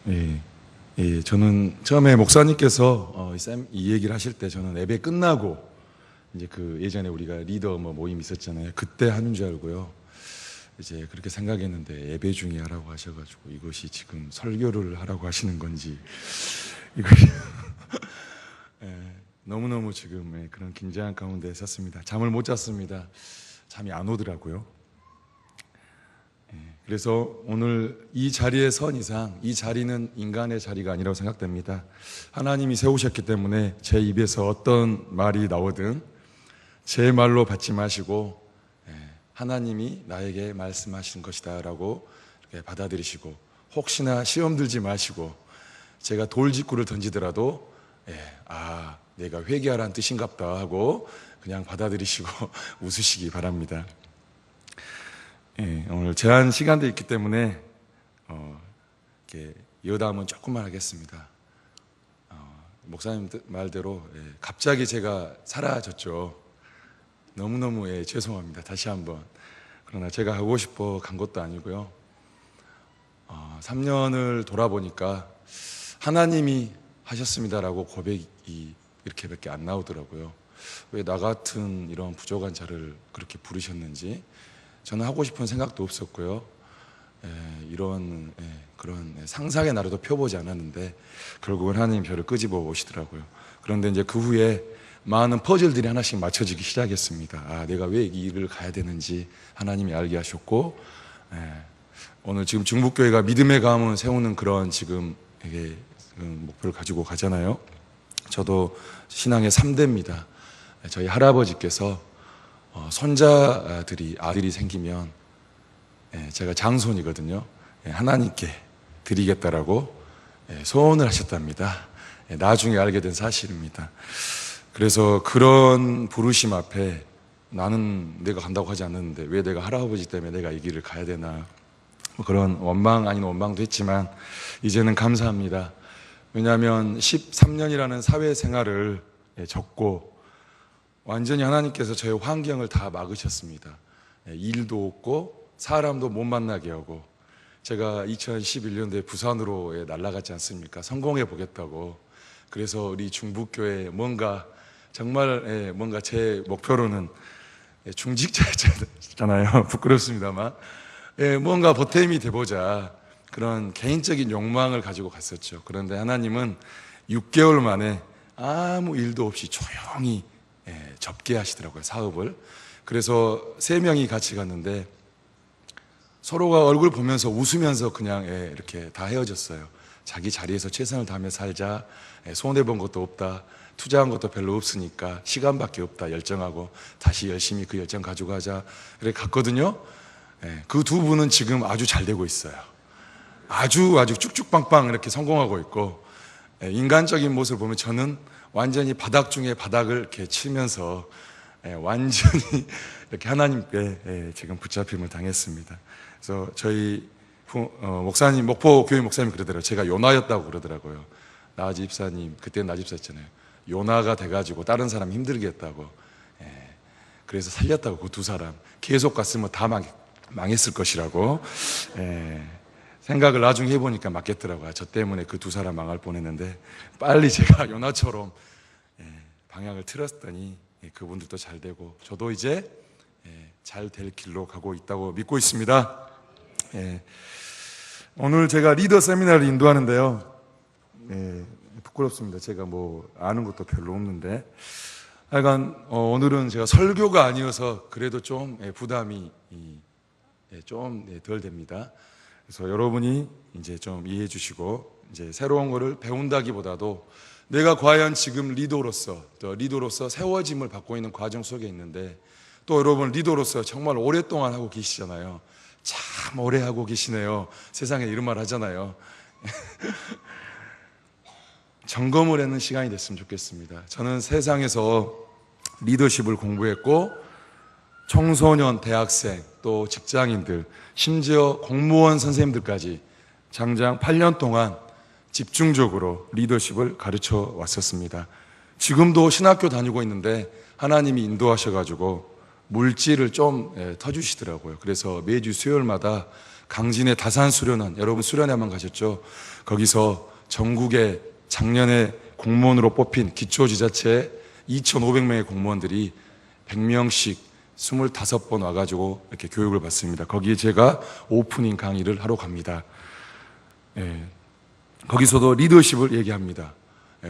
예, 저는 처음에 목사님께서 이 얘기를 하실 때 저는 예배 끝나고 이제 그 예전에 우리가 리더 모임 있었잖아요. 그때 하는 줄 알고요. 이제 그렇게 생각했는데 예배 중에 하라고 하셔가지고 이것이 지금 설교를 하라고 하시는 건지 이것이 예, 너무너무 지금 그런 긴장한 가운데 섰습니다. 잠을 못 잤습니다. 잠이 안 오더라고요. 그래서 오늘 이 자리에 선 이상 이 자리는 인간의 자리가 아니라고 생각됩니다. 하나님이 세우셨기 때문에 제 입에서 어떤 말이 나오든 제 말로 받지 마시고 하나님이 나에게 말씀하신 것이다 라고 이렇게 받아들이시고, 혹시나 시험 들지 마시고 제가 돌직구를 던지더라도 내가 회개하라는 뜻인갑다 하고 그냥 받아들이시고 웃으시기 바랍니다. 오늘 제한 시간도 있기 때문에 이렇게 여담은 조금만 하겠습니다. 목사님 말대로 갑자기 제가 사라졌죠. 너무너무 죄송합니다. 다시 한번. 그러나 제가 하고 싶어 간 것도 아니고요. 3년을 돌아보니까 하나님이 하셨습니다라고 고백이 이렇게밖에 안 나오더라고요. 왜 나 같은 이런 부족한 자를 그렇게 부르셨는지 저는 하고 싶은 생각도 없었고요. 이런 그런 상상의 나라도 펴보지 않았는데 결국은 하나님 저를 끄집어 오시더라고요. 그런데 이제 그 후에 많은 퍼즐들이 하나씩 맞춰지기 시작했습니다. 내가 왜 이 길을 가야 되는지 하나님이 알게 하셨고, 오늘 지금 중북교회가 믿음의 가문 세우는 그런 지금 목표를 가지고 가잖아요. 저도 신앙의 3대입니다. 저희 할아버지께서 손자들이 아들이 생기면 제가 장손이거든요. 하나님께 드리겠다라고 소원을 하셨답니다. 나중에 알게 된 사실입니다. 그래서 그런 부르심 앞에 나는 내가 간다고 하지 않았는데 왜 내가 할아버지 때문에 내가 이 길을 가야 되나, 그런 원망 아닌 원망도 했지만 이제는 감사합니다. 왜냐하면 13년이라는 사회생활을 접고 완전히 하나님께서 저의 환경을 다 막으셨습니다. 일도 없고 사람도 못 만나게 하고, 제가 2011년도에 부산으로 날아갔지 않습니까? 성공해 보겠다고. 그래서 우리 중북교회 정말 뭔가 제 목표로는 중직자였잖아요. 부끄럽습니다만 뭔가 보탬이 돼보자, 그런 개인적인 욕망을 가지고 갔었죠. 그런데 하나님은 6개월 만에 아무 일도 없이 조용히 접게 하시더라고요, 사업을. 그래서 3명이 같이 갔는데 서로가 얼굴 보면서 웃으면서 그냥 이렇게 다 헤어졌어요. 자기 자리에서 최선을 다하며 살자, 손해본 것도 없다, 투자한 것도 별로 없으니까 시간밖에 없다 열정하고 다시 열심히 그 열정 가지고 가자, 그래 갔거든요. 그 두 분은 지금 아주 잘 되고 있어요. 아주 쭉쭉빵빵 이렇게 성공하고 있고, 인간적인 모습을 보면 저는 완전히 바닥 중에 바닥을 이렇게 치면서 완전히 이렇게 하나님께 지금 붙잡힘을 당했습니다. 그래서 저희 목사님, 목포교회 목사님 그러더라고요. 제가 요나였다고 그러더라고요. 나 집사님, 그때 나 집사였잖아요. 요나가 돼가지고 다른 사람 힘들게 했다고. 그래서 살렸다고. 그 두 사람 계속 갔으면 다 망했을 것이라고. 생각을 나중에 해보니까 맞겠더라고요. 저 때문에 그 두 사람 망할 뻔했는데 빨리 제가 요나처럼 방향을 틀었더니 그분들도 잘 되고 저도 이제 잘 될 길로 가고 있다고 믿고 있습니다. 오늘 제가 리더 세미나를 인도하는데요. 부끄럽습니다. 제가 아는 것도 별로 없는데 하여간 오늘은 제가 설교가 아니어서 그래도 좀 부담이 좀 덜 됩니다. 그래서 여러분이 이제 좀 이해해 주시고, 이제 새로운 거를 배운다기보다도 내가 과연 지금 리더로서 세워짐을 받고 있는 과정 속에 있는데, 또 여러분 리더로서 정말 오랫동안 하고 계시잖아요. 참 오래 하고 계시네요. 세상에 이런 말 하잖아요. 점검을 하는 시간이 됐으면 좋겠습니다. 저는 세상에서 리더십을 공부했고 청소년, 대학생, 또 직장인들, 심지어 공무원 선생님들까지 장장 8년 동안 집중적으로 리더십을 가르쳐 왔었습니다. 지금도 신학교 다니고 있는데 하나님이 인도하셔가지고 물질을 좀 터주시더라고요. 그래서 매주 수요일마다 강진의 다산수련원, 여러분 수련회만 가셨죠? 거기서 전국의 작년에 공무원으로 뽑힌 기초지자체 2,500명의 공무원들이 100명씩 25번 와가지고 이렇게 교육을 받습니다. 거기에 제가 오프닝 강의를 하러 갑니다. 거기서도 리더십을 얘기합니다.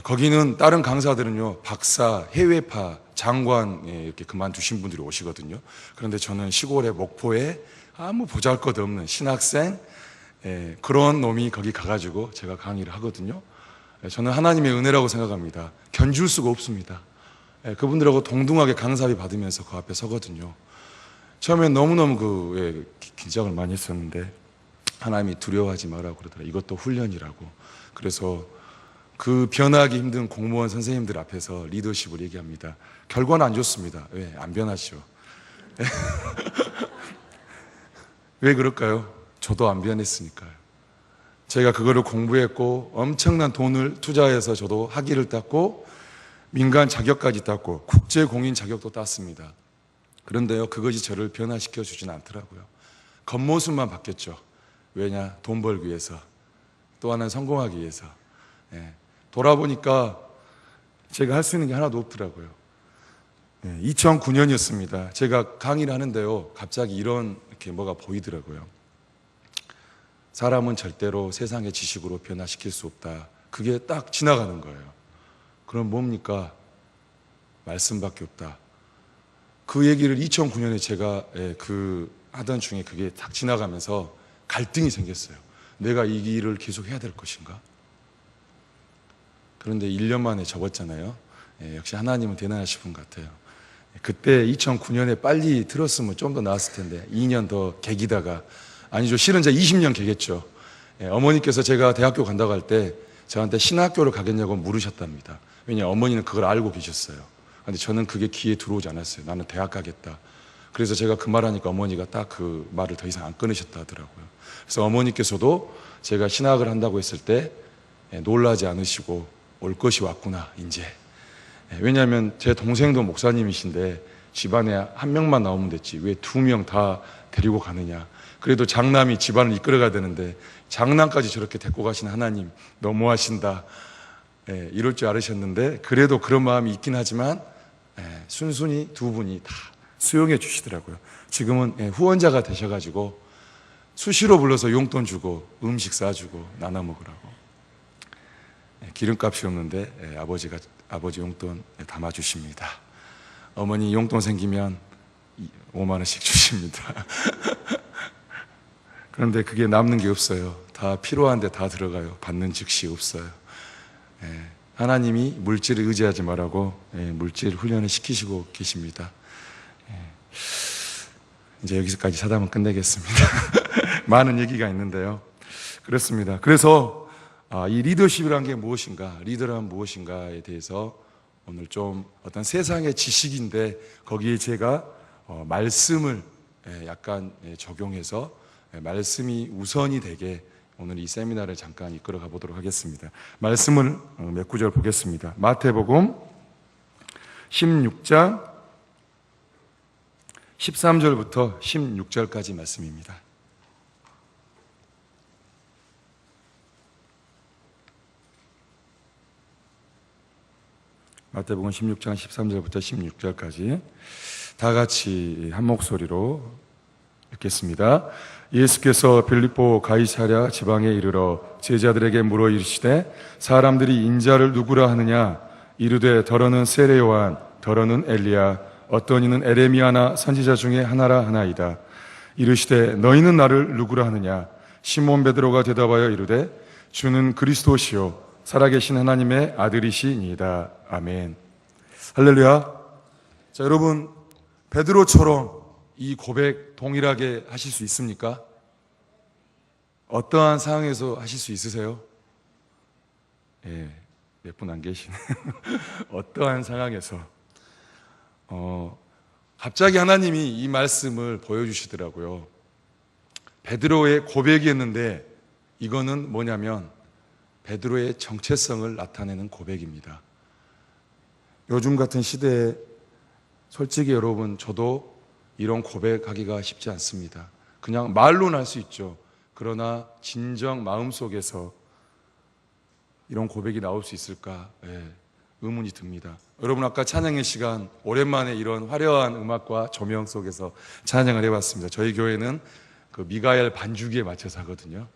거기는 다른 강사들은요, 박사, 해외파, 장관 이렇게 그만두신 분들이 오시거든요. 그런데 저는 시골의 목포에 아무 보잘것없는 신학생 그런 놈이 거기 가가지고 제가 강의를 하거든요. 저는 하나님의 은혜라고 생각합니다. 견줄 수가 없습니다. 그분들하고 동등하게 강사비 받으면서 그 앞에 서거든요. 처음엔 너무너무 긴장을 많이 했었는데 하나님이 두려워하지 마라고 그러더라고요. 이것도 훈련이라고. 그래서 그 변하기 힘든 공무원 선생님들 앞에서 리더십을 얘기합니다. 결과는 안 좋습니다. 왜? 안 변하시오. 왜 그럴까요? 저도 안 변했으니까요. 제가 그거를 공부했고 엄청난 돈을 투자해서 저도 학위를 땄고 민간 자격까지 땄고 국제공인 자격도 땄습니다. 그런데요, 그것이 저를 변화시켜 주진 않더라고요. 겉모습만 바뀌었죠. 왜냐? 돈 벌기 위해서, 또 하나는 성공하기 위해서. 돌아보니까 제가 할 수 있는 게 하나도 없더라고요. 2009년이었습니다. 제가 강의를 하는데요, 갑자기 이렇게 뭐가 보이더라고요. 사람은 절대로 세상의 지식으로 변화시킬 수 없다. 그게 딱 지나가는 거예요. 그럼 뭡니까? 말씀밖에 없다. 그 얘기를 2009년에 제가 하던 중에 그게 딱 지나가면서 갈등이 생겼어요. 내가 이 길을 계속 해야 될 것인가? 그런데 1년 만에 접었잖아요. 역시 하나님은 대단하신 분 같아요. 그때 2009년에 빨리 들었으면 좀 더 나았을 텐데 2년 더 개기다가, 아니죠, 실은 제가 20년 개겠죠. 어머니께서 제가 대학교 간다고 할 때 저한테 신학교를 가겠냐고 물으셨답니다. 왜냐, 어머니는 그걸 알고 계셨어요. 근데 저는 그게 귀에 들어오지 않았어요. 나는 대학 가겠다. 그래서 제가 그 말하니까 어머니가 딱 그 말을 더 이상 안 끊으셨다 하더라고요. 그래서 어머니께서도 제가 신학을 한다고 했을 때 놀라지 않으시고 올 것이 왔구나 이제. 왜냐하면 제 동생도 목사님이신데 집안에 한 명만 나오면 됐지 왜 2명 다 데리고 가느냐. 그래도 장남이 집안을 이끌어가야 되는데 장남까지 저렇게 데리고 가신 하나님 너무하신다, 이럴 줄 알으셨는데, 그래도 그런 마음이 있긴 하지만 순순히 두 분이 다 수용해 주시더라고요. 지금은 후원자가 되셔가지고 수시로 불러서 용돈 주고 음식 싸주고 나눠 먹으라고. 기름값이 없는데 아버지 용돈 담아주십니다. 어머니 용돈 생기면 5만 원씩 주십니다. 그런데 그게 남는 게 없어요. 다 필요한데 다 들어가요. 받는 즉시 없어요. 하나님이 물질을 의지하지 말라고 물질 훈련을 시키시고 계십니다. 이제 여기서까지 사담은 끝내겠습니다. 많은 얘기가 있는데요. 그렇습니다. 그래서 이 리더십이란 게 무엇인가, 리더란 무엇인가에 대해서 오늘 좀 어떤 세상의 지식인데 거기에 제가 말씀을 약간 적용해서 말씀이 우선이 되게 오늘 이 세미나를 잠깐 이끌어 가보도록 하겠습니다. 말씀을 몇 구절 보겠습니다. 마태복음 16장 13절부터 16절까지 말씀입니다. 마태복음 16장 13절부터 16절까지 다 같이 한 목소리로 읽겠습니다. 예수께서 빌립보 가이사랴 지방에 이르러 제자들에게 물어 이르시되 사람들이 인자를 누구라 하느냐? 이르되 더러는 세례 요한, 더러는 엘리야, 어떤 이는 에레미야나 선지자 중에 하나라 하나이다. 이르시되 너희는 나를 누구라 하느냐? 시몬 베드로가 대답하여 이르되 주는 그리스도시요 살아계신 하나님의 아들이시니이다. 아멘. 할렐루야. 자, 여러분, 베드로처럼 이 고백 동일하게 하실 수 있습니까? 어떠한 상황에서 하실 수 있으세요? 몇 분 안 계시네. 어떠한 상황에서 갑자기 하나님이 이 말씀을 보여주시더라고요. 베드로의 고백이었는데 이거는 뭐냐면 베드로의 정체성을 나타내는 고백입니다. 요즘 같은 시대에 솔직히 여러분, 저도 이런 고백하기가 쉽지 않습니다. 그냥 말로는 할 수 있죠. 그러나 진정 마음속에서 이런 고백이 나올 수 있을까? 의문이 듭니다. 여러분, 아까 찬양의 시간 오랜만에 이런 화려한 음악과 조명 속에서 찬양을 해봤습니다. 저희 교회는 그 미가엘 반주기에 맞춰서 하거든요.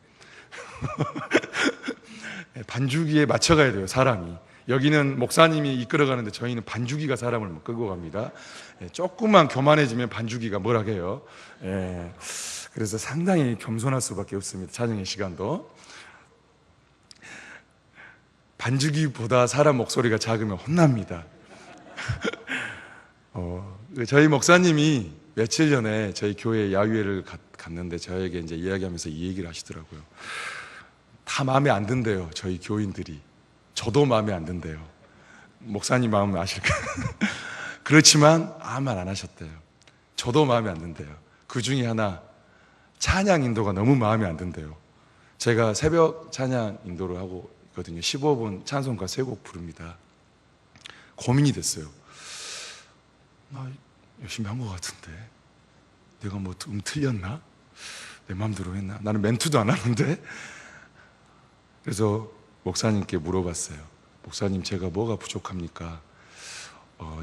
반주기에 맞춰가야 돼요, 사람이. 여기는 목사님이 이끌어가는데 저희는 반주기가 사람을 끌고 갑니다. 조금만 교만해지면 반주기가 뭐라 해요. 그래서 상당히 겸손할 수밖에 없습니다. 찬양의 시간도. 반주기보다 사람 목소리가 작으면 혼납니다. 저희 목사님이 며칠 전에 저희 교회 야유회를 갔는데 저에게 이제 이야기하면서 이 얘기를 하시더라고요. 다 마음에 안 든대요, 저희 교인들이. 저도 마음에 안 든대요. 목사님 마음 아실까? 그렇지만 아무 말 안 하셨대요. 저도 마음에 안 든대요. 그 중에 하나, 찬양 인도가 너무 마음에 안 든대요. 제가 새벽 찬양 인도를 하고 있거든요. 15분 찬송가 3곡 부릅니다. 고민이 됐어요. 나 열심히 한 것 같은데 내가 뭐 틀렸나? 내 마음대로 했나? 나는 멘트도 안 하는데. 그래서 목사님께 물어봤어요. 목사님, 제가 뭐가 부족합니까?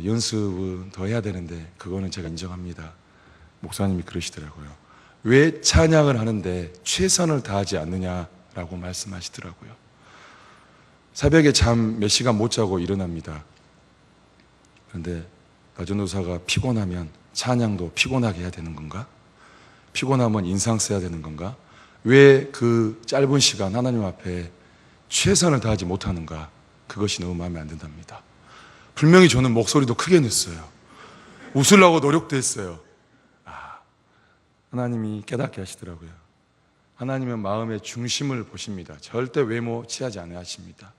연습은 더 해야 되는데 그거는 제가 인정합니다. 목사님이 그러시더라고요. 왜 찬양을 하는데 최선을 다하지 않느냐라고 말씀하시더라고요. 새벽에 잠 몇 시간 못 자고 일어납니다. 그런데 나전도사가 피곤하면 찬양도 피곤하게 해야 되는 건가? 피곤하면 인상 써야 되는 건가? 왜 그 짧은 시간 하나님 앞에 최선을 다하지 못하는가? 그것이 너무 마음에 안 든답니다. 분명히 저는 목소리도 크게 냈어요. 웃으려고 노력도 했어요. 하나님이 깨닫게 하시더라고요. 하나님은 마음의 중심을 보십니다. 절대 외모 취하지 않아 하십니다.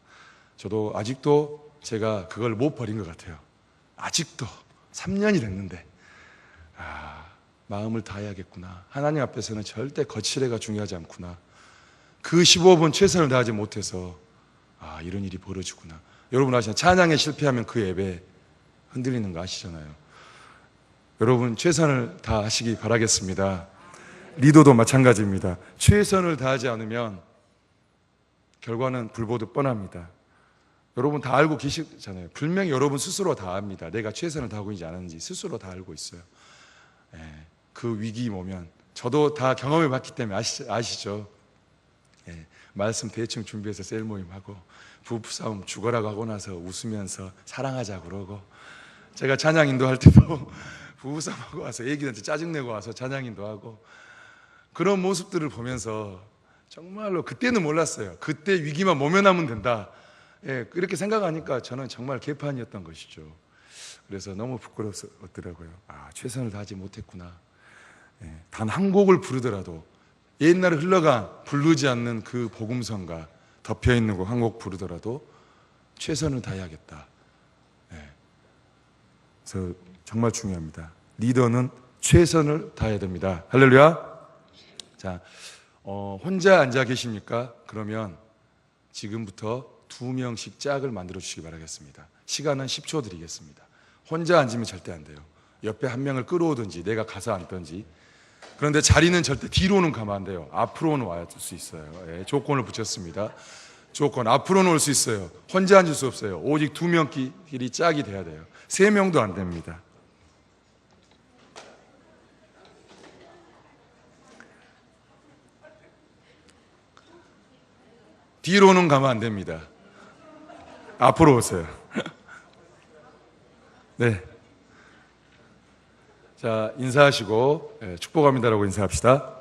저도 아직도 제가 그걸 못 버린 것 같아요. 아직도 3년이 됐는데 마음을 다해야겠구나. 하나님 앞에서는 절대 거칠애가 중요하지 않구나. 그 15분 최선을 다하지 못해서 이런 일이 벌어지구나. 여러분 아시잖아요. 찬양에 실패하면 그 예배 흔들리는 거 아시잖아요. 여러분 최선을 다하시기 바라겠습니다. 리더도 마찬가지입니다. 최선을 다하지 않으면 결과는 불보듯 뻔합니다. 여러분 다 알고 계시잖아요. 분명히 여러분 스스로 다 압니다. 내가 최선을 다하고 있지 않은지 스스로 다 알고 있어요. 그 위기 오면 저도 다 경험해 봤기 때문에 아시죠? 말씀 대충 준비해서 셀 모임하고 부부싸움 죽어라고 하고 나서 웃으면서 사랑하자 그러고, 제가 찬양 인도할 때도 부부싸움하고 와서 애기들한테 짜증내고 와서 찬양 인도하고, 그런 모습들을 보면서 정말로 그때는 몰랐어요. 그때 위기만 모면하면 된다. 그렇게 생각하니까 저는 정말 개판이었던 것이죠. 그래서 너무 부끄럽더라고요. 최선을 다하지 못했구나. 단 한 곡을 부르더라도 옛날에 흘러간 부르지 않는 그 복음성과 덮여있는 곡 한 곡 부르더라도 최선을 다해야겠다. 그래서 정말 중요합니다. 리더는 최선을 다해야 됩니다. 할렐루야. 자, 혼자 앉아 계십니까? 그러면 지금부터 2명씩 짝을 만들어 주시기 바라겠습니다. 시간은 10초 드리겠습니다. 혼자 앉으면 절대 안 돼요. 옆에 한 명을 끌어오든지 내가 가서 앉든지. 그런데 자리는 절대 뒤로는 가면 안 돼요. 앞으로는 와야 수 있어요. 조건을 붙였습니다. 조건, 앞으로는 올 수 있어요. 혼자 앉을 수 없어요. 오직 2명끼리 짝이 돼야 돼요. 3명도 안 됩니다. 뒤로는 가면 안 됩니다. 앞으로 오세요. 네. 자, 인사하시고 축복합니다라고 인사합시다.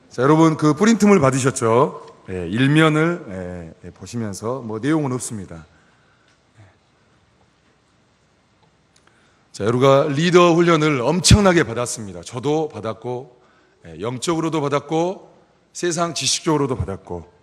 자, 여러분 그 프린트물 받으셨죠? 일면을 보시면서 뭐 내용은 없습니다. 자, 여러분가 리더 훈련을 엄청나게 받았습니다. 저도 받았고, 영적으로도 받았고, 세상 지식적으로도 받았고.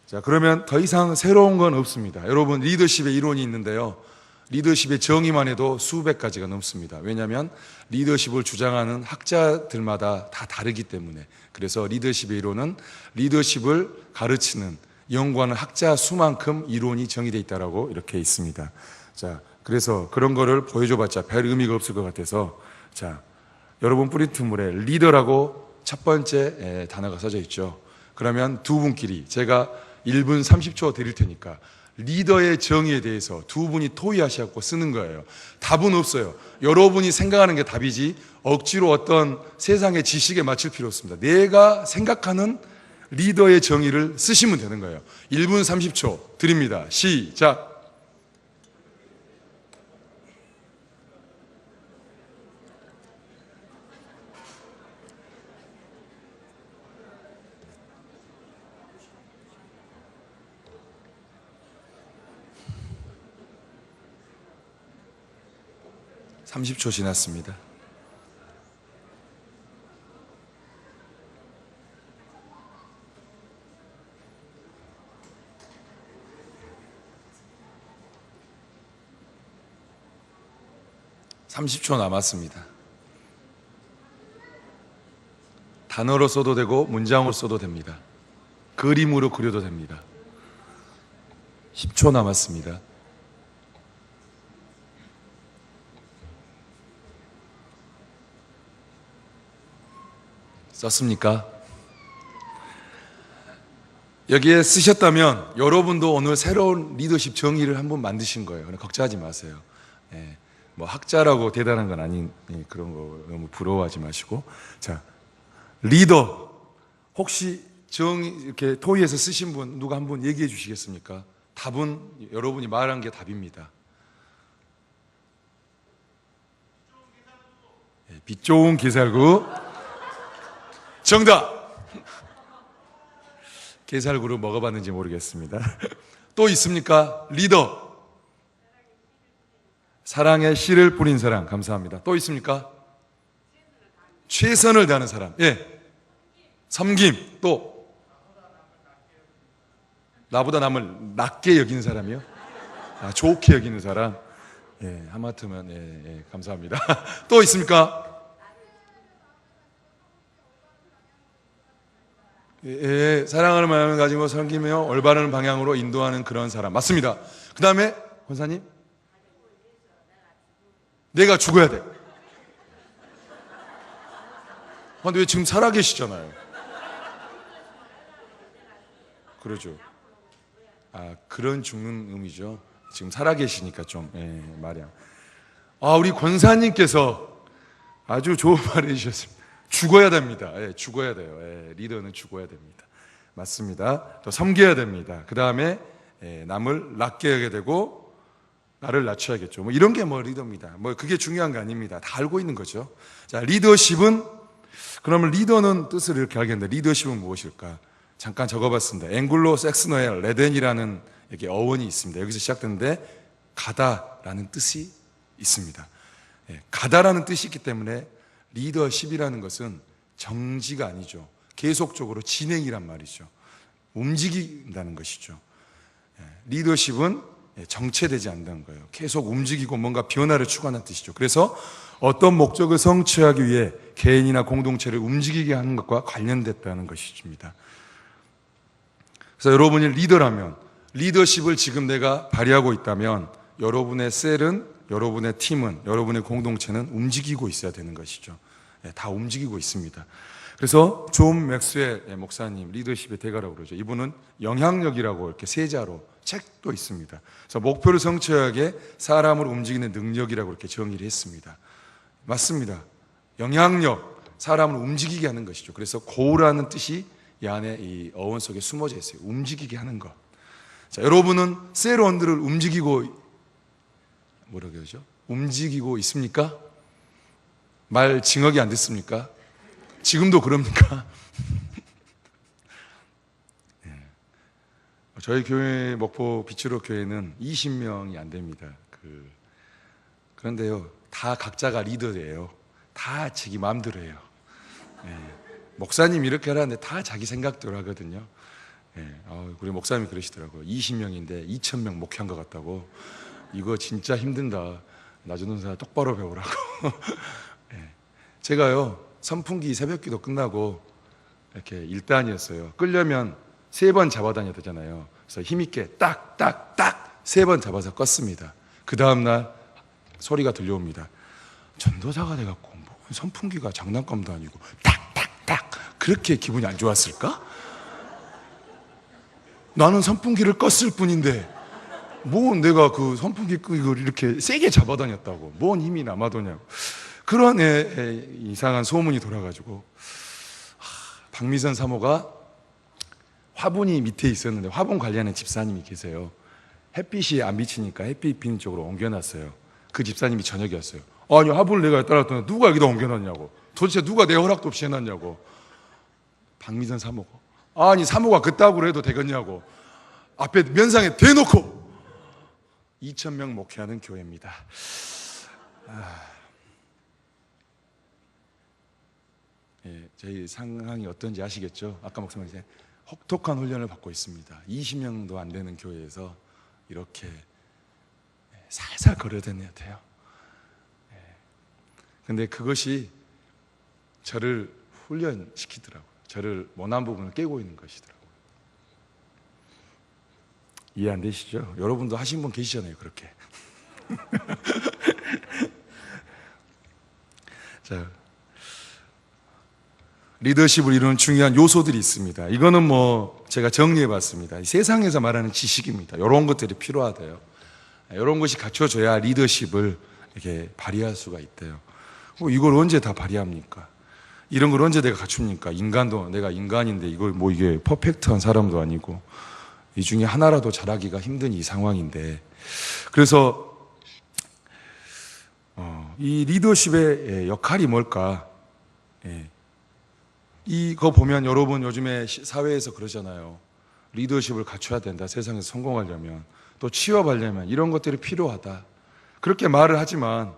자, 그러면 더 이상 새로운 건 없습니다. 여러분, 리더십의 이론이 있는데요. 리더십의 정의만 해도 수백 가지가 넘습니다. 왜냐하면 리더십을 주장하는 학자들마다 다 다르기 때문에. 그래서 리더십의 이론은 리더십을 가르치는 연구하는 학자 수만큼 이론이 정의되어 있다라고 이렇게 있습니다. 자, 그래서 그런 거를 보여줘봤자 별 의미가 없을 것 같아서, 자, 여러분 프린트물에 리더라고 첫 번째 단어가 써져 있죠. 그러면 두 분끼리 제가 1분 30초 드릴 테니까 리더의 정의에 대해서 두 분이 토의하셔서 쓰는 거예요. 답은 없어요. 여러분이 생각하는 게 답이지 억지로 어떤 세상의 지식에 맞출 필요 없습니다. 내가 생각하는 리더의 정의를 쓰시면 되는 거예요. 1분 30초 드립니다. 시작. (30초) 지났습니다. (30초) 남았습니다. 단어로 써도 되고 문장으로 써도 됩니다. 그림으로 그려도 됩니다. 10초 남았습니다. 썼습니까? 여기에 쓰셨다면 여러분도 오늘 새로운 리더십 정의를 한번 만드신 거예요. 걱정하지 마세요. 예, 뭐 학자라고 대단한 건 아닌, 그런 거 너무 부러워하지 마시고. 자, 리더 혹시 이렇게 토의해서 쓰신 분 누가 한번 얘기해 주시겠습니까? 답은 여러분이 말한 게 답입니다. 예, 빛 좋은 개살구. 정답! 게살구를 먹어봤는지 모르겠습니다. 또 있습니까? 리더. 사랑의 씨를 뿌린 사람. 감사합니다. 또 있습니까? 최선을 다하는 사람. 예. 섬김. 또 나보다 남을 낮게 여기는 사람이요? 아, 좋게 여기는 사람. 예, 하마터면 예, 감사합니다. 또 있습니까? 사랑하는 마음을 가지고 섬기며 올바른 방향으로 인도하는 그런 사람. 맞습니다. 그 다음에 권사님, 내가 죽어야 돼. 근데 왜 지금 살아계시잖아요. 그러죠. 아, 그런 죽는 의미죠. 지금 살아계시니까 좀 말이야. 우리 권사님께서 아주 좋은 말을 해주셨습니다. 죽어야 됩니다. 죽어야 돼요. 리더는 죽어야 됩니다. 맞습니다. 또 섬겨야 됩니다. 그 다음에 남을 낮게 하게 되고 나를 낮춰야겠죠. 뭐 이런 게 뭐 리더입니다. 뭐 그게 중요한 거 아닙니다. 다 알고 있는 거죠. 자, 리더십은, 그러면 리더는 뜻을 이렇게 알겠는데 리더십은 무엇일까? 잠깐 적어봤습니다. 앵글로 섹스너의 레덴이라는 이렇게 어원이 있습니다. 여기서 시작되는데 가다라는 뜻이 있습니다. 가다라는 뜻이 있기 때문에 리더십이라는 것은 정지가 아니죠. 계속적으로 진행이란 말이죠. 움직인다는 것이죠. 리더십은 정체되지 않는다는 거예요. 계속 움직이고 뭔가 변화를 추구하는 뜻이죠. 그래서 어떤 목적을 성취하기 위해 개인이나 공동체를 움직이게 하는 것과 관련됐다는 것입니다. 그래서 여러분이 리더라면, 리더십을 지금 내가 발휘하고 있다면 여러분의 셀은, 여러분의 팀은, 여러분의 공동체는 움직이고 있어야 되는 것이죠. 다 움직이고 있습니다. 그래서 존 맥스웰 목사님, 리더십의 대가라고 그러죠. 이분은 영향력이라고 이렇게 세자로 책도 있습니다. 그래서 목표를 성취하기 위해 사람을 움직이는 능력이라고 이렇게 정의를 했습니다. 맞습니다. 영향력, 사람을 움직이게 하는 것이죠. 그래서 고라는 뜻이 이 안에 이 어원 속에 숨어져 있어요. 움직이게 하는 것. 자, 여러분은 셀원들을 움직이고, 뭐라고 그러죠? 움직이고 있습니까? 말 징하게 안 듣습니까? 지금도 그럽니까? 저희 교회 목포 빛으로 교회는 20명이 안 됩니다. 그런데요, 다 각자가 리더예요. 다 자기 마음대로 해요. 목사님 이렇게 하라는데 다 자기 생각대로 하거든요. 우리 목사님이 그러시더라고요. 20명인데 2,000명 목회한 것 같다고. 이거 진짜 힘든다. 나주는사 똑바로 배우라고. 제가요, 선풍기 새벽기도 끝나고 이렇게 일단이었어요. 끌려면 3번 잡아다녀야 되잖아요. 그래서 힘있게 딱, 딱, 딱 3번 잡아서 껐습니다. 그 다음날 소리가 들려옵니다. 전도사가 돼갖고 뭐 선풍기가 장난감도 아니고 딱, 딱, 딱 그렇게 기분이 안 좋았을까? 나는 선풍기를 껐을 뿐인데 뭐 내가 그 선풍기 끄고 이렇게 세게 잡아다녔다고 뭔 힘이 남아도냐고 그런 이상한 소문이 돌아가지고 박미선 사모가 화분이 밑에 있었는데 화분 관리하는 집사님이 계세요. 햇빛이 안 비치니까 햇빛 비는 쪽으로 옮겨놨어요. 그 집사님이 저녁이었어요. 아니 화분을 내가 따랐더니 누가 여기다 옮겨놨냐고. 도대체 누가 내 허락도 없이 해놨냐고. 박미선 사모가 아니 사모가 그따구로 해도 되겠냐고. 앞에 면상에 대놓고 2,000명 목회하는 교회입니다. 예, 저희 상황이 어떤지 아시겠죠? 아까 목사님 이제 혹독한 훈련을 받고 있습니다. 20명도 안 되는 교회에서 이렇게 살살 걸어다녀야 돼요. 근데 그것이 저를 훈련시키더라고요. 저를 모난 부분을 깨고 있는 것이더라고요. 이해 안 되시죠? 여러분도 하신 분 계시잖아요, 그렇게. 자, 리더십을 이루는 중요한 요소들이 있습니다. 이거는 뭐 제가 정리해 봤습니다. 세상에서 말하는 지식입니다. 이런 것들이 필요하대요. 이런 것이 갖춰져야 리더십을 이렇게 발휘할 수가 있대요. 이걸 언제 다 발휘합니까? 이런 걸 언제 내가 갖춥니까? 인간도 내가 인간인데 이걸 뭐 이게 퍼펙트한 사람도 아니고 이 중에 하나라도 잘하기가 힘든 이 상황인데 그래서 이 리더십의 역할이 뭘까? 이거 보면 여러분 요즘에 사회에서 그러잖아요. 리더십을 갖춰야 된다. 세상에서 성공하려면 또 취업하려면 이런 것들이 필요하다. 그렇게 말을 하지만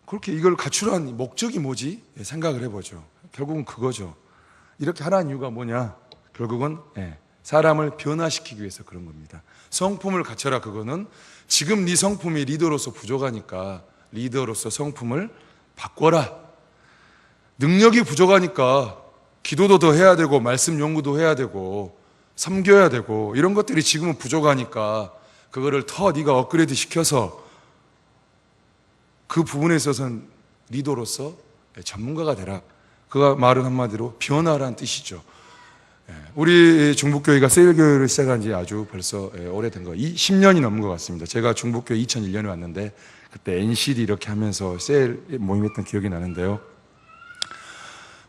그렇게 이걸 갖추라는 목적이 뭐지? 생각을 해보죠. 결국은 그거죠. 이렇게 하라는 이유가 뭐냐? 결국은 사람을 변화시키기 위해서 그런 겁니다. 성품을 갖춰라. 그거는 지금 네 성품이 리더로서 부족하니까 리더로서 성품을 바꿔라. 능력이 부족하니까 기도도 더 해야 되고 말씀 연구도 해야 되고 섬겨야 되고 이런 것들이 지금은 부족하니까 그거를 더 네가 업그레이드 시켜서 그 부분에 있어서는 리더로서 전문가가 되라. 그 말은 한마디로 변화라는 뜻이죠. 우리 중북교회가 세일교회를 시작한 지 아주 벌써 오래된 거 10년이 넘은 것 같습니다. 제가 중북교회 2001년에 왔는데 그때 NCD 이렇게 하면서 세일 모임했던 기억이 나는데요.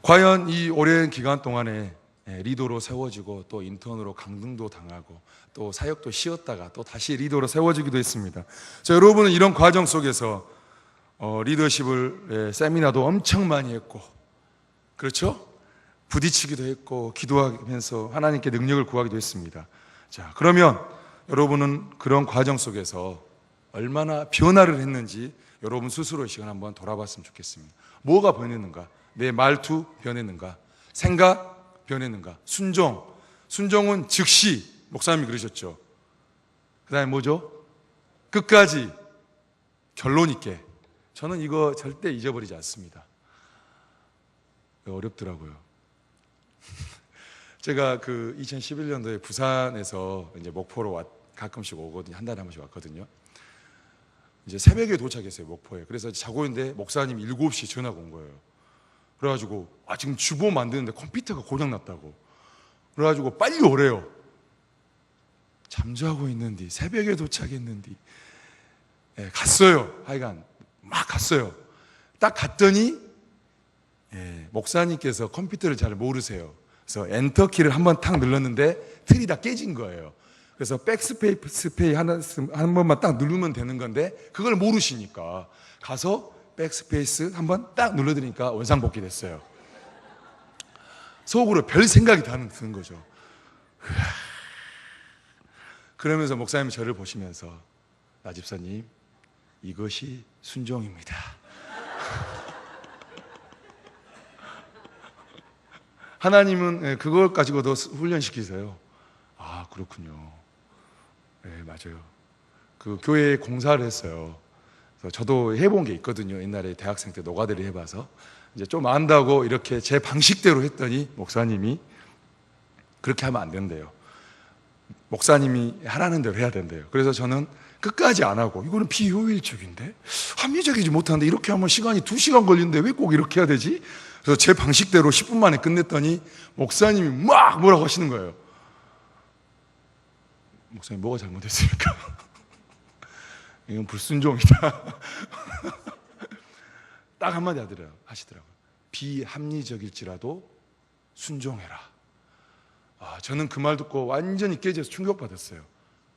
과연 이 오랜 기간 동안에 리더로 세워지고 또 인턴으로 강등도 당하고 또 사역도 쉬었다가 또 다시 리더로 세워지기도 했습니다. 자, 여러분은 이런 과정 속에서 리더십을 세미나도 엄청 많이 했고 그렇죠? 부딪히기도 했고 기도하면서 하나님께 능력을 구하기도 했습니다. 자, 그러면 여러분은 그런 과정 속에서 얼마나 변화를 했는지 여러분 스스로 이 시간 한번 돌아봤으면 좋겠습니다. 뭐가 변했는가? 내 말투 변했는가? 생각 변했는가? 순종은 즉시 목사님이 그러셨죠. 그 다음에 뭐죠? 끝까지 결론 있게. 저는 이거 절대 잊어버리지 않습니다. 어렵더라고요. 제가 그 2011년도에 부산에서 이제 목포로 가끔씩 오거든요. 한 달에 한 번씩 왔거든요. 이제 새벽에 도착했어요, 목포에. 그래서 자고 있는데 목사님 7시 전화가 온 거예요. 그래가지고 지금 주보 만드는데 컴퓨터가 고장났다고. 그래가지고 빨리 오래요. 잠자고 있는디 새벽에 도착했는디 갔어요. 하여간 막 갔어요. 딱 갔더니 목사님께서 컴퓨터를 잘 모르세요. 그래서 엔터키를 한번 탁 눌렀는데 틀이 다 깨진 거예요. 그래서 백스페이스 한 번만 딱 누르면 되는 건데 그걸 모르시니까 가서 백스페이스 한번 딱 눌러드리니까 원상복귀 됐어요. 속으로 별 생각이 다 드는 거죠. 그러면서 목사님이 저를 보시면서 나 집사님 이것이 순종입니다. 하나님은 그걸 가지고도 훈련시키세요. 아 그렇군요. 네 맞아요. 그 교회에 공사를 했어요. 그래서 저도 해본 게 있거든요. 옛날에 대학생 때 노가다를 해봐서 이제 좀 안다고 이렇게 제 방식대로 했더니 목사님이 그렇게 하면 안 된대요. 목사님이 하라는 대로 해야 된대요. 그래서 저는 끝까지 안 하고, 이거는 비효율적인데, 합리적이지 못한데 이렇게 하면 시간이 2시간 걸리는데 왜 꼭 이렇게 해야 되지? 그래서 제 방식대로 10분 만에 끝냈더니 목사님이 막 뭐라고 하시는 거예요. 목사님, 뭐가 잘못했습니까? 이건 불순종이다. 딱 한마디 하시더라고요. 비합리적일지라도 순종해라. 저는 그 말 듣고 완전히 깨져서 충격받았어요.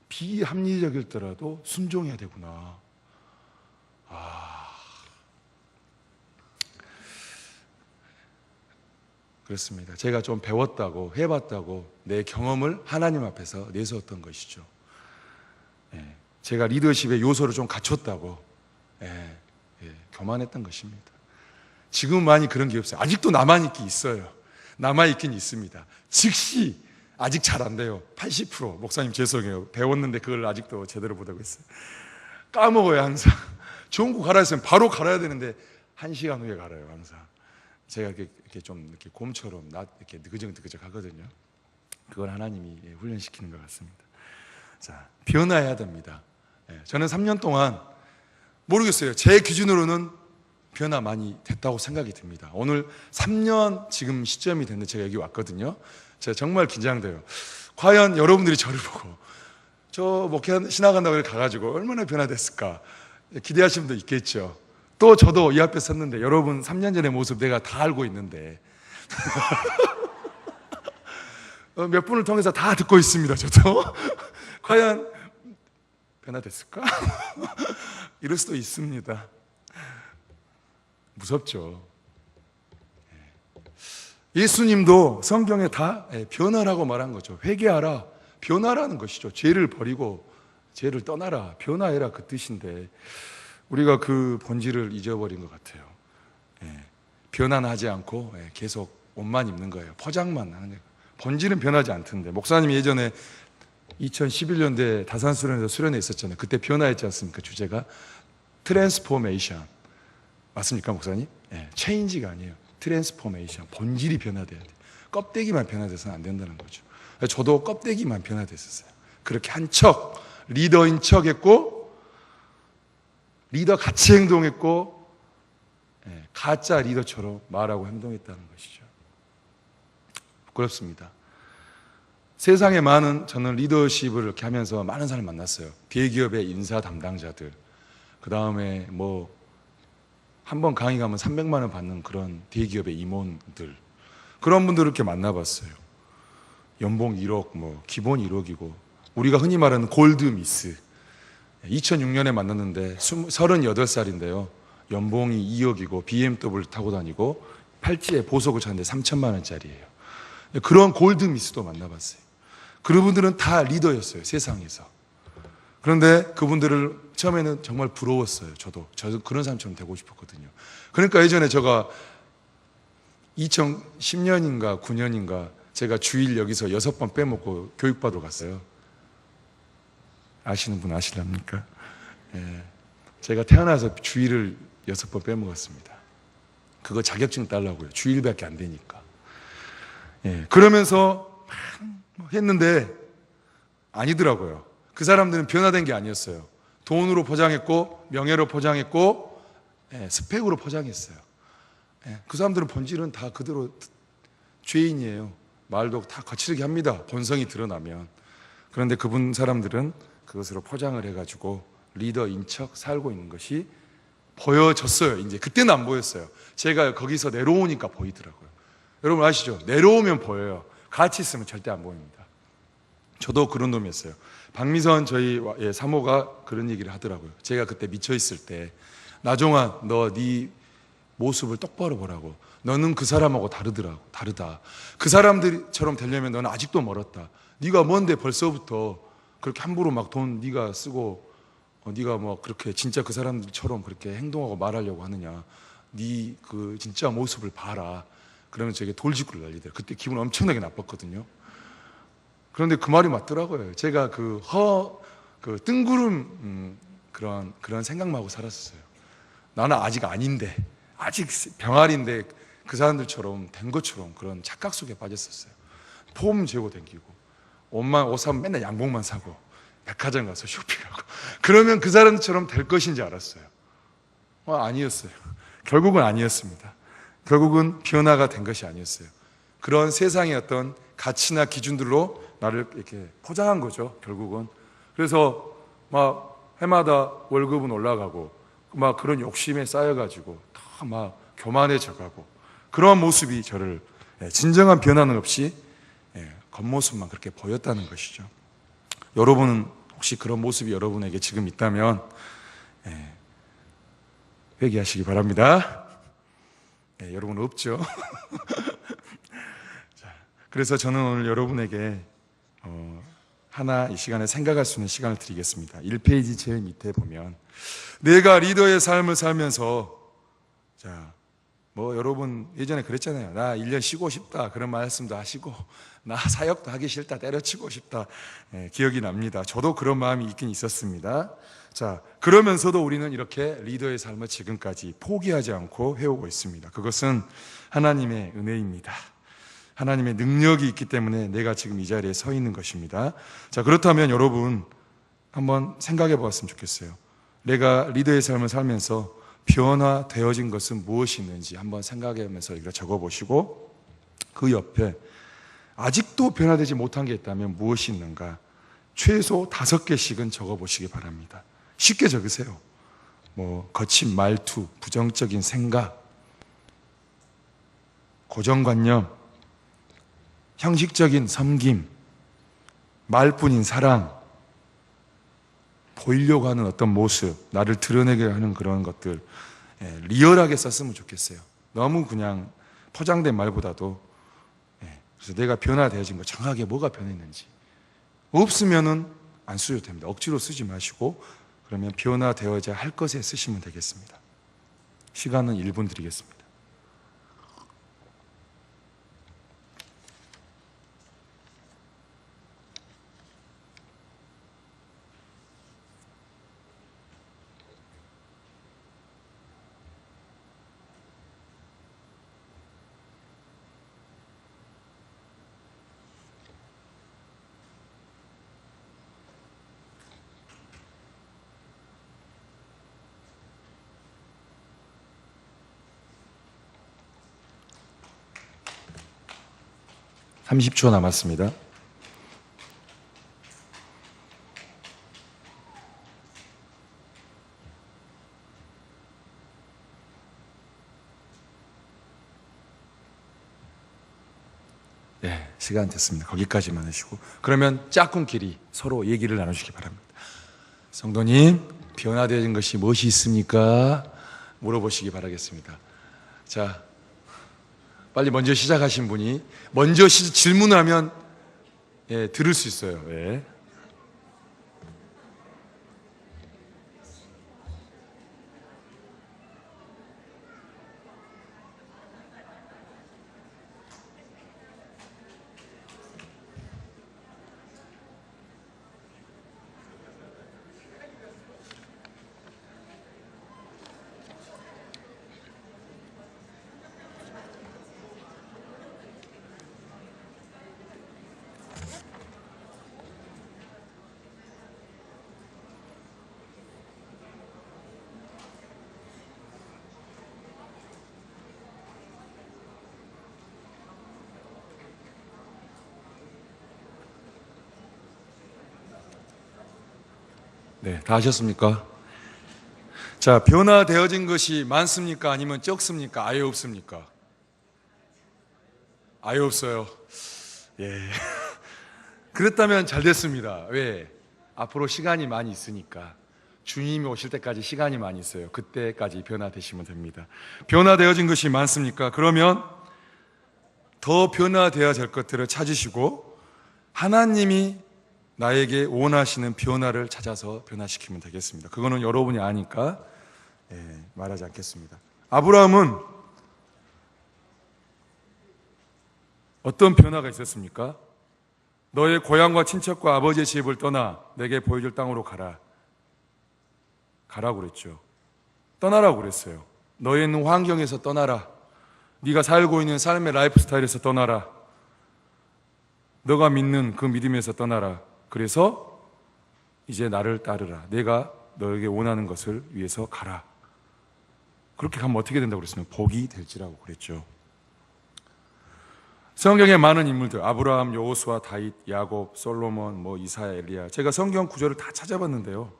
비합리적일더라도 순종해야 되구나. 그렇습니다. 제가 좀 배웠다고, 해봤다고 내 경험을 하나님 앞에서 내세웠던 것이죠. 제가 리더십의 요소를 좀 갖췄다고 교만했던 것입니다. 지금 많이 그런 게 없어요. 아직도 남아있긴 있어요. 남아있긴 있습니다. 즉시 아직 잘 안 돼요. 80%. 목사님 죄송해요. 배웠는데 그걸 아직도 제대로 못하고 있어요. 까먹어요, 항상. 좋은 거 갈아 했으면 바로 갈아야 되는데 1시간 후에 갈아요, 항상. 제가 이렇게 좀 이렇게 곰처럼 이렇게 느그적느그적 하거든요. 그걸 하나님이 훈련시키는 것 같습니다. 자, 변화해야 됩니다. 저는 3년 동안 모르겠어요. 제 기준으로는 변화 많이 됐다고 생각이 듭니다. 오늘 3년 지금 시점이 됐는데 제가 여기 왔거든요. 제가 정말 긴장돼요. 과연 여러분들이 저를 보고 저 목회 신학한다고 가가지고 얼마나 변화됐을까 기대하시는 분도 있겠죠. 또 저도 이 앞에 섰는데 여러분 3년 전의 모습 내가 다 알고 있는데 몇 분을 통해서 다 듣고 있습니다. 저도 과연 변화됐을까? 이럴 수도 있습니다. 무섭죠. 예수님도 성경에 다 변화라고 말한 거죠. 회개하라, 변화라는 것이죠. 죄를 버리고 죄를 떠나라, 변화해라, 그 뜻인데 우리가 그 본질을 잊어버린 것 같아요. 변화하지 않고 계속 옷만 입는 거예요. 포장만 하는 거예요. 본질은 변하지 않던데. 목사님이 예전에 2011년도에 다산수련에서 수련회 있었잖아요. 그때 변화했지 않습니까? 주제가 트랜스포메이션 맞습니까, 목사님? 체인지가 아니에요. 트랜스포메이션. 본질이 변화돼야 돼요. 껍데기만 변화돼서는 안 된다는 거죠. 저도 껍데기만 변화됐었어요. 그렇게 한 척, 리더인 척 했고 리더 같이 행동했고 가짜 리더처럼 말하고 행동했다는 것이죠. 부끄럽습니다. 세상에 저는 리더십을 이렇게 하면서 많은 사람을 만났어요. 대기업의 인사 담당자들, 그 다음에 한 번 강의 가면 300만 원 받는 그런 대기업의 임원들, 그런 분들을 이렇게 만나봤어요. 연봉 1억, 기본 1억이고 우리가 흔히 말하는 골드미스. 2006년에 만났는데 38살인데요. 연봉이 2억이고 BMW 타고 다니고 팔찌에 보석을 찼는데 3천만 원짜리예요. 그런 골드미스도 만나봤어요. 그분들은 다 리더였어요, 세상에서. 그런데 그분들을 처음에는 정말 부러웠어요. 저도 그런 사람처럼 되고 싶었거든요. 그러니까 예전에 제가 2010년인가 9년인가 제가 주일 여기서 6번 빼먹고 교육받으러 갔어요. 아시는 분 아시랍니까? 제가 태어나서 주일을 6번 빼먹었습니다. 그거 자격증 따려고요. 주일밖에 안 되니까. 그러면서 막 했는데 아니더라고요. 그 사람들은 변화된 게 아니었어요. 돈으로 포장했고 명예로 포장했고 스펙으로 포장했어요. 그 사람들은 본질은 다 그대로 죄인이에요. 말도 다 거칠게 합니다. 본성이 드러나면. 그런데 사람들은 그것으로 포장을 해가지고 리더인 척 살고 있는 것이 보여졌어요. 이제 그때는 안 보였어요. 제가 거기서 내려오니까 보이더라고요. 여러분 아시죠? 내려오면 보여요. 같이 있으면 절대 안 보입니다. 저도 그런 놈이었어요. 박미선 저희 사모가 그런 얘기를 하더라고요. 제가 그때 미쳐있을 때 나종아, 너 네 모습을 똑바로 보라고. 너는 그 사람하고 다르다. 그 사람들처럼 되려면 너는 아직도 멀었다. 네가 뭔데 벌써부터 그렇게 함부로 막 돈 네가 쓰고 네가 그렇게 진짜 그 사람들처럼 그렇게 행동하고 말하려고 하느냐. 네 그 진짜 모습을 봐라. 그러면 저에게 돌직구를 날리더라고요. 그때 기분 엄청나게 나빴거든요. 그런데 그 말이 맞더라고요. 제가 그 뜬구름 그런 생각만 하고 살았어요. 나는 아직 아닌데, 아직 병아리인데 그 사람들처럼 된 것처럼 그런 착각 속에 빠졌었어요. 폼 재고 댕기고 옷 사면 맨날 양복만 사고 백화점 가서 쇼핑하고 그러면 그 사람처럼 될 것인지 알았어요. 아니었어요. 결국은 아니었습니다. 결국은 변화가 된 것이 아니었어요. 그런 세상의 어떤 가치나 기준들로 나를 이렇게 포장한 거죠, 결국은. 그래서 막 해마다 월급은 올라가고 막 그런 욕심에 쌓여가지고 다 막 교만해져 가고 그런 모습이 저를 진정한 변화는 없이 겉모습만 그렇게 보였다는 것이죠. 여러분은 혹시 그런 모습이 여러분에게 지금 있다면 회개하시기 바랍니다. 여러분은 없죠. 자, 그래서 저는 오늘 여러분에게 하나 이 시간에 생각할 수 있는 시간을 드리겠습니다. 1페이지 제일 밑에 보면 내가 리더의 삶을 살면서 여러분 예전에 그랬잖아요. 나 1년 쉬고 싶다 그런 말씀도 하시고 나 사역도 하기 싫다 때려치고 싶다 기억이 납니다. 저도 그런 마음이 있긴 있었습니다. 자, 그러면서도 우리는 이렇게 리더의 삶을 지금까지 포기하지 않고 해오고 있습니다. 그것은 하나님의 은혜입니다. 하나님의 능력이 있기 때문에 내가 지금 이 자리에 서 있는 것입니다. 자, 그렇다면 여러분 한번 생각해 보았으면 좋겠어요. 내가 리더의 삶을 살면서 변화되어진 것은 무엇이 있는지 한번 생각하면서 이거 적어보시고 그 옆에 아직도 변화되지 못한 게 있다면 무엇이 있는가 최소 5개씩은 적어보시기 바랍니다. 쉽게 적으세요. 거친 말투, 부정적인 생각, 고정관념, 형식적인 섬김, 말뿐인 사랑, 보이려고 하는 어떤 모습, 나를 드러내게 하는 그런 것들 리얼하게 썼으면 좋겠어요. 너무 그냥 포장된 말보다도 그래서 내가 변화되어진 거 정확하게 뭐가 변했는지 없으면은 안 쓰셔도 됩니다. 억지로 쓰지 마시고 그러면 변화되어야 할 것에 쓰시면 되겠습니다. 시간은 1분 드리겠습니다. 네, 30초 남았습니다. 네, 시간 됐습니다. 거기까지만 하시고 그러면 짝꿍끼리 서로 얘기를 나누시기 바랍니다. 성도님, 변화되는 것이 무엇이 있습니까? 물어보시기 바라겠습니다. 자, 빨리 먼저 시작하신 분이 먼저 질문하면 들을 수 있어요. 네, 다 하셨습니까? 자, 변화되어진 것이 많습니까? 아니면 적습니까? 아예 없습니까? 아예 없어요. 그랬다면 잘 됐습니다. 왜? 앞으로 시간이 많이 있으니까. 주님이 오실 때까지 시간이 많이 있어요. 그때까지 변화되시면 됩니다. 변화되어진 것이 많습니까? 그러면 더 변화되어야 될 것들을 찾으시고 하나님이 나에게 원하시는 변화를 찾아서 변화시키면 되겠습니다. 그거는 여러분이 아니까 말하지 않겠습니다. 아브라함은 어떤 변화가 있었습니까? 너의 고향과 친척과 아버지의 집을 떠나 내게 보여줄 땅으로 가라. 가라고 그랬죠. 떠나라고 그랬어요. 너의 있는 환경에서 떠나라. 네가 살고 있는 삶의 라이프 스타일에서 떠나라. 너가 믿는 그 믿음에서 떠나라. 그래서 이제 나를 따르라. 내가 너에게 원하는 것을 위해서 가라. 그렇게 가면 어떻게 된다고 그랬으면 복이 될지라고 그랬죠. 성경에 많은 인물들, 아브라함, 여호수아, 다윗, 야곱, 솔로몬, 이사야, 엘리야, 제가 성경 구절을 다 찾아봤는데요,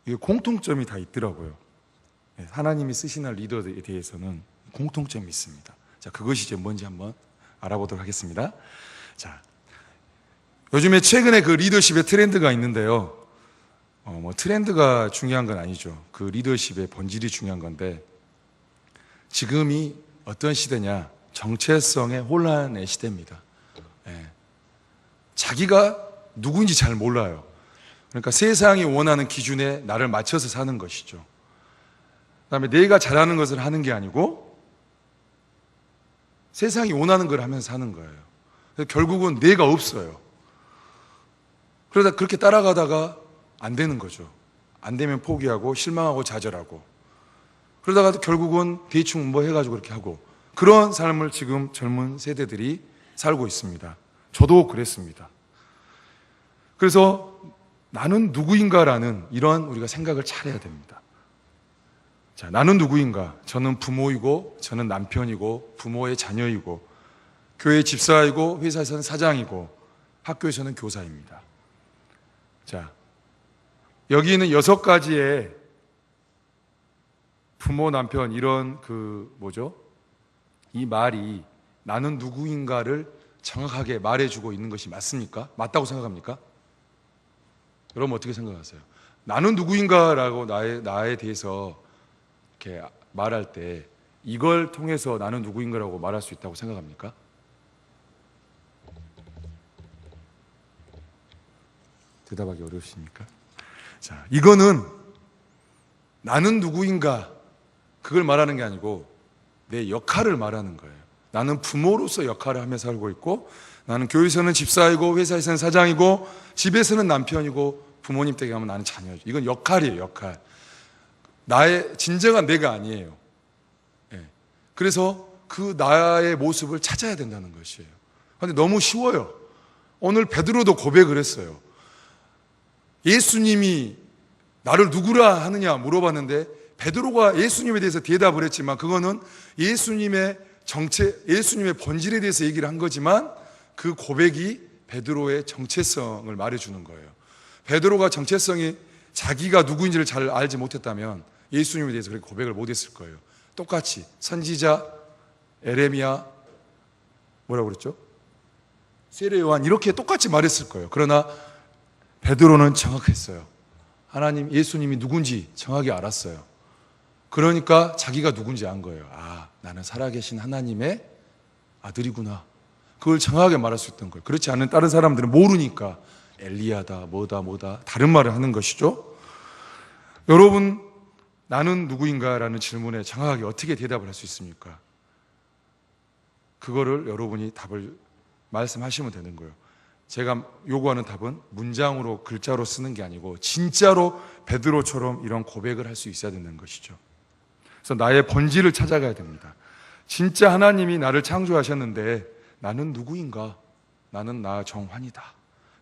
이게 공통점이 다 있더라고요. 하나님이 쓰시는 리더에 대해서는 공통점이 있습니다. 자, 그것이 이제 뭔지 한번 알아보도록 하겠습니다. 자, 요즘에 최근에 그 리더십의 트렌드가 있는데요, 트렌드가 중요한 건 아니죠. 그 리더십의 본질이 중요한 건데, 지금이 어떤 시대냐? 정체성의 혼란의 시대입니다. 자기가 누구인지 잘 몰라요. 그러니까 세상이 원하는 기준에 나를 맞춰서 사는 것이죠. 그다음에 내가 잘하는 것을 하는 게 아니고 세상이 원하는 걸 하면서 사는 거예요. 그래서 결국은 내가 없어요. 그러다 그렇게 따라가다가 안 되는 거죠. 안 되면 포기하고 실망하고 좌절하고, 그러다가 결국은 대충 해가지고 그렇게 하고, 그런 삶을 지금 젊은 세대들이 살고 있습니다. 저도 그랬습니다. 그래서 나는 누구인가라는 이런 우리가 생각을 잘해야 됩니다. 자, 나는 누구인가? 저는 부모이고, 저는 남편이고, 부모의 자녀이고, 교회 집사이고, 회사에서는 사장이고, 학교에서는 교사입니다. 자, 여기 있는 6가지의 부모, 남편, 이런 이 말이 나는 누구인가를 정확하게 말해주고 있는 것이 맞습니까? 맞다고 생각합니까? 여러분 어떻게 생각하세요? 나는 누구인가라고 나에 대해서 이렇게 말할 때 이걸 통해서 나는 누구인가라고 말할 수 있다고 생각합니까? 대답하기 어려우십니까? 자, 이거는 나는 누구인가 그걸 말하는 게 아니고 내 역할을 말하는 거예요. 나는 부모로서 역할을 하며 살고 있고, 나는 교회에서는 집사이고, 회사에서는 사장이고, 집에서는 남편이고, 부모님 댁에 가면 나는 자녀죠. 이건 역할이에요, 역할. 나의 진정한 내가 아니에요. 그래서 그 나의 모습을 찾아야 된다는 것이에요. 그런데 너무 쉬워요. 오늘 베드로도 고백을 했어요. 예수님이 나를 누구라 하느냐 물어봤는데 베드로가 예수님에 대해서 대답을 했지만 그거는 예수님의 예수님의 본질에 대해서 얘기를 한 거지만 그 고백이 베드로의 정체성을 말해주는 거예요. 베드로가 정체성이 자기가 누구인지를 잘 알지 못했다면 예수님에 대해서 그렇게 고백을 못했을 거예요. 똑같이 선지자, 에레미야, 뭐라고 그랬죠? 세례 요한 이렇게 똑같이 말했을 거예요. 그러나 베드로는 정확했어요. 하나님, 예수님이 누군지 정확히 알았어요. 그러니까 자기가 누군지 안 거예요. 아, 나는 살아계신 하나님의 아들이구나. 그걸 정확하게 말할 수 있던 거예요. 그렇지 않은 다른 사람들은 모르니까 엘리야다, 뭐다 다른 말을 하는 것이죠. 여러분, 나는 누구인가라는 질문에 정확하게 어떻게 대답을 할 수 있습니까? 그거를 여러분이 답을 말씀하시면 되는 거예요. 제가 요구하는 답은 문장으로 글자로 쓰는 게 아니고 진짜로 베드로처럼 이런 고백을 할 수 있어야 되는 것이죠. 그래서 나의 본질을 찾아가야 됩니다. 진짜 하나님이 나를 창조하셨는데 나는 누구인가? 나는 나 정환이다.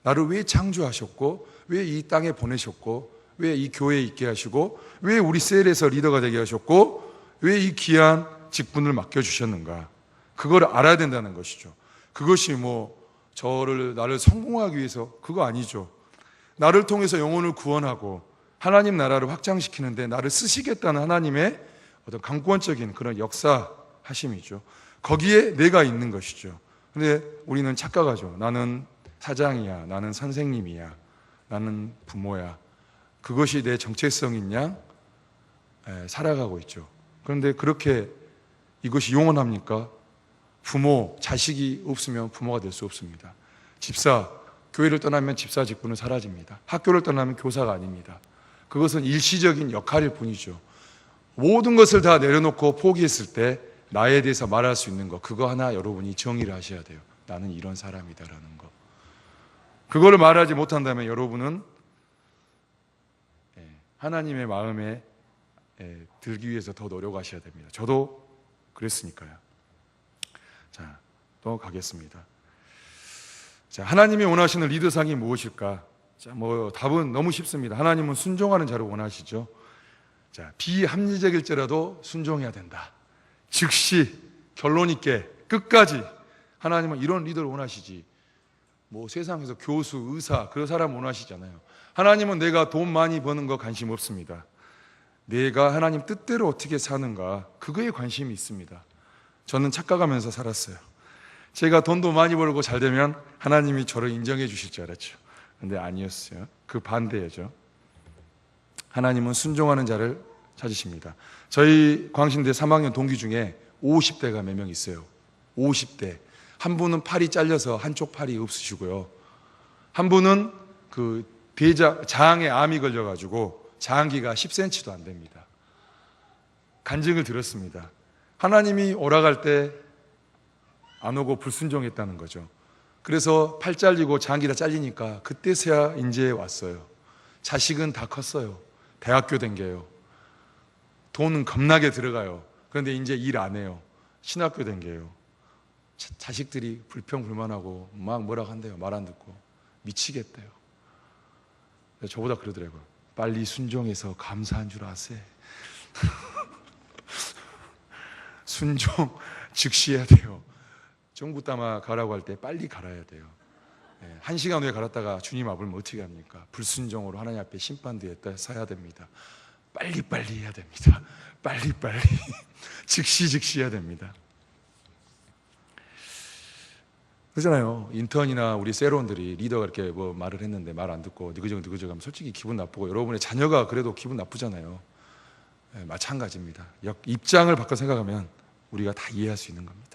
나를 왜 창조하셨고, 왜 이 땅에 보내셨고, 왜 이 교회에 있게 하시고, 왜 우리 셀에서 리더가 되게 하셨고, 왜 이 귀한 직분을 맡겨주셨는가? 그걸 알아야 된다는 것이죠. 그것이 나를 성공하기 위해서 그거 아니죠. 나를 통해서 영혼을 구원하고 하나님 나라를 확장시키는데 나를 쓰시겠다는 하나님의 어떤 강권적인 그런 역사하심이죠. 거기에 내가 있는 것이죠. 근데 우리는 착각하죠. 나는 사장이야, 나는 선생님이야, 나는 부모야. 그것이 내 정체성인 양 살아가고 있죠. 그런데 그렇게 이것이 영원합니까? 부모, 자식이 없으면 부모가 될 수 없습니다. 집사, 교회를 떠나면 집사 직분은 사라집니다. 학교를 떠나면 교사가 아닙니다. 그것은 일시적인 역할일 뿐이죠. 모든 것을 다 내려놓고 포기했을 때 나에 대해서 말할 수 있는 것, 그거 하나 여러분이 정의를 하셔야 돼요. 나는 이런 사람이다라는 거. 그거를 말하지 못한다면 여러분은 하나님의 마음에 들기 위해서 더 노력하셔야 됩니다. 저도 그랬으니까요. 자, 가겠습니다. 자, 하나님이 원하시는 리더상이 무엇일까? 자, 답은 너무 쉽습니다. 하나님은 순종하는 자를 원하시죠. 자, 비합리적일지라도 순종해야 된다. 즉시 결론 있게 끝까지 하나님은 이런 리더를 원하시지. 세상에서 교수, 의사 그런 사람 원하시잖아요. 하나님은 내가 돈 많이 버는 거 관심 없습니다. 내가 하나님 뜻대로 어떻게 사는가 그거에 관심이 있습니다. 저는 착각하면서 살았어요. 제가 돈도 많이 벌고 잘 되면 하나님이 저를 인정해 주실 줄 알았죠. 근데 아니었어요. 그 반대죠. 하나님은 순종하는 자를 찾으십니다. 저희 광신대 3학년 동기 중에 50대가 몇 명 있어요. 50대. 한 분은 팔이 잘려서 한쪽 팔이 없으시고요. 한 분은 장에 암이 걸려가지고 장기가 10cm도 안 됩니다. 간증을 들었습니다. 하나님이 오락할 때 안 오고 불순종했다는 거죠. 그래서 팔 잘리고 장기가 잘리니까 그때서야 이제 왔어요. 자식은 다 컸어요. 대학교 댕겨요. 돈은 겁나게 들어가요. 그런데 이제 일 안 해요. 신학교 댕겨요. 자식들이 불평불만하고 막 뭐라고 한대요. 말 안 듣고 미치겠대요. 저보다 그러더라고요. 빨리 순종해서 감사한 줄 아세. 순종 즉시 해야 돼요. 정부 따마 가라고 할 때 빨리 갈아야 돼요. 1시간 후에 갈았다가 주님 앞을면 어떻게 합니까? 불순종으로 하나님 앞에 심판대에 서야 됩니다. 빨리빨리 해야 됩니다. 빨리빨리 즉시 해야 됩니다. 그렇잖아요. 인턴이나 우리 세론들이 리더가 이렇게 말을 했는데 말 안 듣고 느그적 하면 솔직히 기분 나쁘고 여러분의 자녀가 그래도 기분 나쁘잖아요. 마찬가지입니다. 입장을 바꿔 생각하면 우리가 다 이해할 수 있는 겁니다.